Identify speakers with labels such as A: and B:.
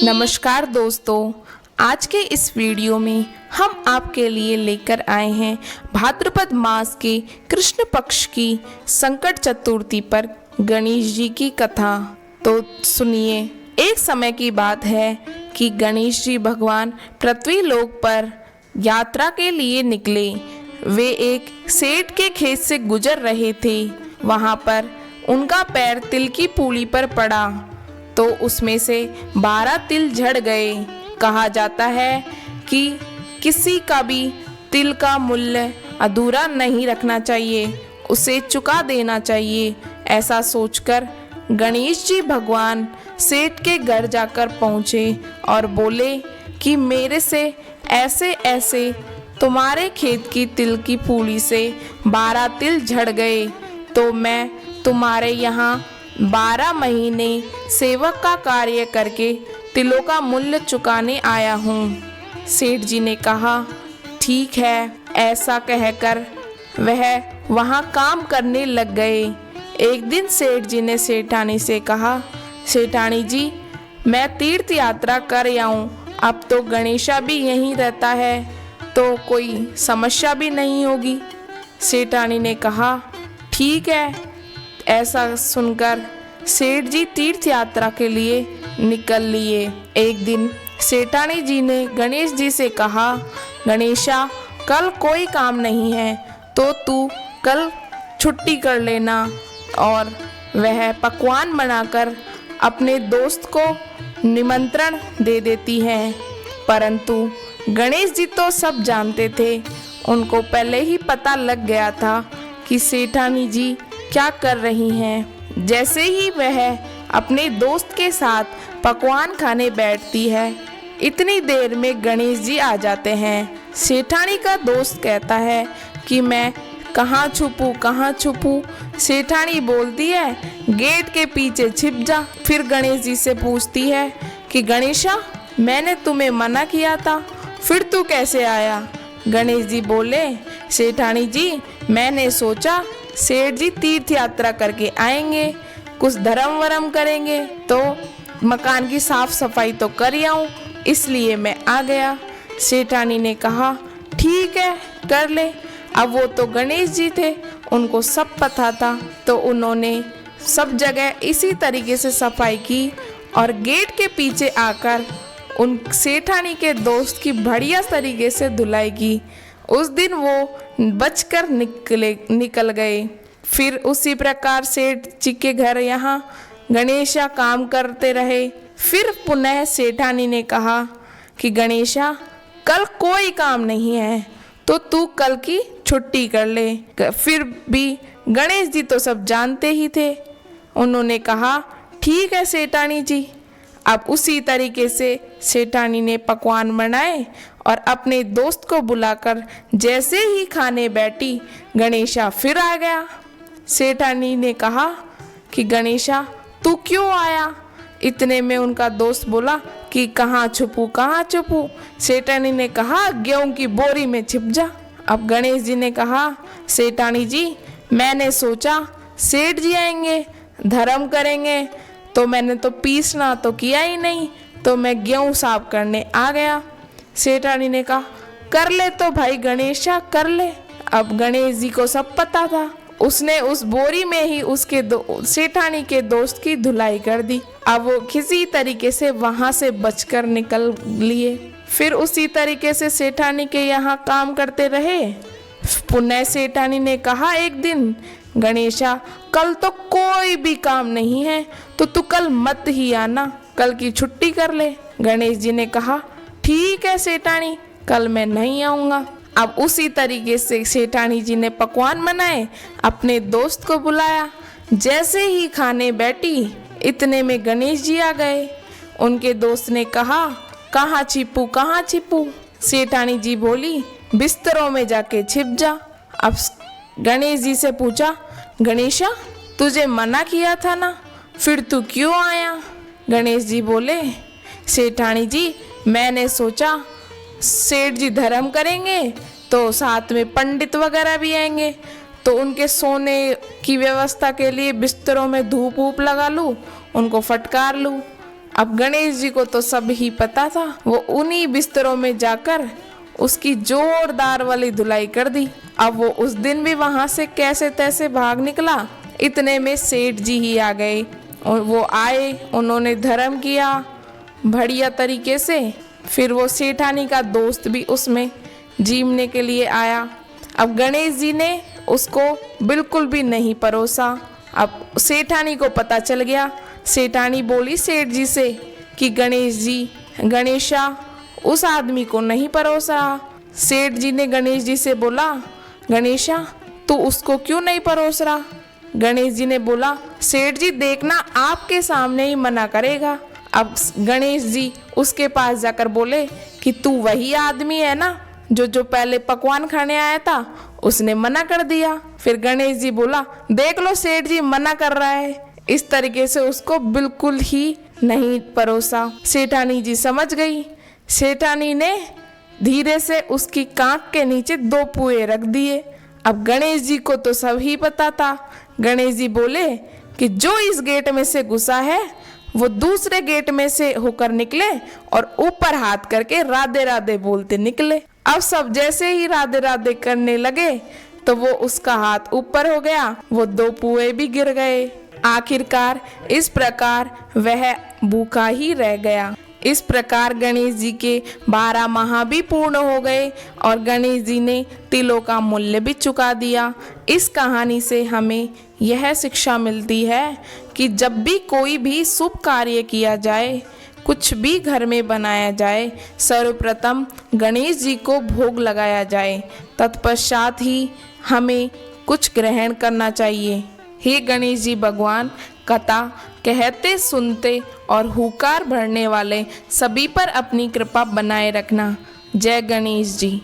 A: नमस्कार दोस्तों, आज के इस वीडियो में हम आपके लिए लेकर आए हैं भाद्रपद मास के कृष्ण पक्ष की संकट चतुर्थी पर गणेश जी की कथा। तो सुनिए। एक समय की बात है कि गणेश जी भगवान पृथ्वी लोक पर यात्रा के लिए निकले। वे एक सेठ के खेत से गुजर रहे थे। वहाँ पर उनका पैर तिल की पूली पर पड़ा तो उसमें से 12 तिल झड़ गए। कहा जाता है कि किसी का भी तिल का मूल्य अधूरा नहीं रखना चाहिए, उसे चुका देना चाहिए। ऐसा सोचकर गणेश जी भगवान सेठ के घर जाकर पहुँचे और बोले कि मेरे से ऐसे ऐसे तुम्हारे खेत की तिल की पूली से 12 तिल झड़ गए, तो मैं तुम्हारे यहाँ 12 महीने सेवक का कार्य करके तिलों का मूल्य चुकाने आया हूँ। सेठ जी ने कहा, ठीक है। ऐसा कहकर वह वहाँ काम करने लग गए। एक दिन सेठ जी ने सेठानी से कहा, सेठानी जी, मैं तीर्थ यात्रा कर आऊँ। अब तो गणेशा भी यहीं रहता है तो कोई समस्या भी नहीं होगी। सेठानी ने कहा, ठीक है। ऐसा सुनकर सेठ जी तीर्थ यात्रा के लिए निकल लिए। एक दिन सेठानी जी ने गणेश जी से कहा, गणेशा, कल कोई काम नहीं है तो तू कल छुट्टी कर लेना। और वह पकवान बनाकर अपने दोस्त को निमंत्रण दे देती है। परंतु गणेश जी तो सब जानते थे। उनको पहले ही पता लग गया था कि सेठानी जी क्या कर रही हैं। जैसे ही वह अपने दोस्त के साथ पकवान खाने बैठती है, इतनी देर में गणेश जी आ जाते हैं। सेठानी का दोस्त कहता है कि मैं कहाँ छुपूं। सेठानी बोलती है, गेट के पीछे छिप जा। फिर गणेश जी से पूछती है कि गणेशा, मैंने तुम्हें मना किया था, फिर तू कैसे आया? गणेश जी बोले, सेठानी जी, मैंने सोचा सेठ जी तीर्थ यात्रा करके आएंगे, कुछ धर्म वरम करेंगे तो मकान की साफ सफाई तो कर आऊं, इसलिए मैं आ गया। सेठानी ने कहा, ठीक है, कर ले। अब वो तो गणेश जी थे, उनको सब पता था, तो उन्होंने सब जगह इसी तरीके से सफाई की और गेट के पीछे आकर उन सेठानी के दोस्त की बढ़िया तरीके से धुलाई की। उस दिन वो बचकर निकल गए। फिर उसी प्रकार सेठ जी के घर यहाँ गणेशा काम करते रहे। फिर पुनः सेठानी ने कहा कि गणेशा, कल कोई काम नहीं है तो तू कल की छुट्टी कर ले। फिर भी गणेश जी तो सब जानते ही थे। उन्होंने कहा, ठीक है सेठानी जी। अब उसी तरीके से सेठानी ने पकवान बनाए और अपने दोस्त को बुलाकर जैसे ही खाने बैठी, गणेशा फिर आ गया। सेठानी ने कहा कि गणेशा, तू क्यों आया? इतने में उनका दोस्त बोला कि कहाँ छुपूं। सेठानी ने कहा, गेहूं की बोरी में छिप जा। अब गणेश जी ने कहा, सेठानी जी, मैंने सोचा सेठ जी आएंगे, धर्म करेंगे, तो मैंने तो पीसना तो किया ही नहीं, तो मैं गेहूं साफ करने आ गया। सेठानी ने कहा, कर ले तो भाई गणेशा, कर ले। अब गणेश जी को सब पता था। उसने उस बोरी में ही उसके सेठानी के दोस्त की धुलाई कर दी। अब वो किसी तरीके से वहां से बचकर निकल लिए। फिर उसी तरीके से सेठानी के यहाँ काम करते रहे। पुनः सेठानी ने कहा एक दिन, गणेशा, कल तो कोई भी काम नहीं है तो तू कल मत ही आना, कल की छुट्टी कर ले। गणेश जी ने कहा, ठीक है सेठानी, कल मैं नहीं आऊँगा। अब उसी तरीके से सेठानी जी ने पकवान बनाए, अपने दोस्त को बुलाया। जैसे ही खाने बैठी, इतने में गणेश जी आ गए। उनके दोस्त ने कहा, कहाँ छिपूं? सेठानी जी बोली, बिस्तरों में जाके छिप जा। अब गणेश जी से पूछा, गणेशा, तुझे मना किया था ना, फिर तू क्यों आया? गणेश जी बोले, सेठानी जी, मैंने सोचा सेठ जी धर्म करेंगे तो साथ में पंडित वगैरह भी आएंगे, तो उनके सोने की व्यवस्था के लिए बिस्तरों में धूप वूप लगा लूँ, उनको फटकार लूँ। अब गणेश जी को तो सब ही पता था। वो उन्हीं बिस्तरों में जाकर उसकी जोरदार वाली धुलाई कर दी। अब वो उस दिन भी वहां से कैसे तैसे भाग निकला। इतने में सेठ जी ही आ गए और वो आए, उन्होंने धर्म किया बढ़िया तरीके से। फिर वो सेठानी का दोस्त भी उसमें जीमने के लिए आया। अब गणेश जी ने उसको बिल्कुल भी नहीं परोसा। अब सेठानी को पता चल गया। सेठानी बोली सेठ जी से कि गणेशा उस आदमी को नहीं परोसा। सेठ जी ने गणेश जी से बोला, गणेशा तू उसको क्यों नहीं परोस रहा? गणेश जी ने बोला, सेठ जी देखना आपके सामने ही मना करेगा। अब गणेश जी उसके पास जाकर बोले कि तू वही आदमी है ना जो पहले पकवान खाने आया था, उसने मना कर दिया। फिर गणेश जी बोला, देख लो सेठ जी मना कर रहा है। इस तरीके से उसको बिल्कुल ही नहीं परोसा। सेठानी जी समझ गई। सेठानी ने धीरे से उसकी कांख के नीचे 2 पुए रख दिए। अब गणेश जी को तो सब ही पता था। गणेश जी बोले कि जो इस गेट में से घुसा है वो दूसरे गेट में से होकर निकले और ऊपर हाथ करके राधे राधे बोलते निकले। अब सब जैसे ही राधे राधे करने लगे तो वो उसका हाथ ऊपर हो गया, वो 2 पुए भी गिर गए। आखिरकार इस प्रकार वह भूखा ही रह गया। इस प्रकार गणेश जी के 12 माह भी पूर्ण हो गए और गणेश जी ने तिलों का मूल्य भी चुका दिया। इस कहानी से हमें यह शिक्षा मिलती है कि जब भी कोई भी शुभ कार्य किया जाए, कुछ भी घर में बनाया जाए, सर्वप्रथम गणेश जी को भोग लगाया जाए, तत्पश्चात ही हमें कुछ ग्रहण करना चाहिए। हे गणेश जी भगवान, कथा कहते सुनते और हुकार भरने वाले सभी पर अपनी कृपा बनाए रखना। जय गणेश जी।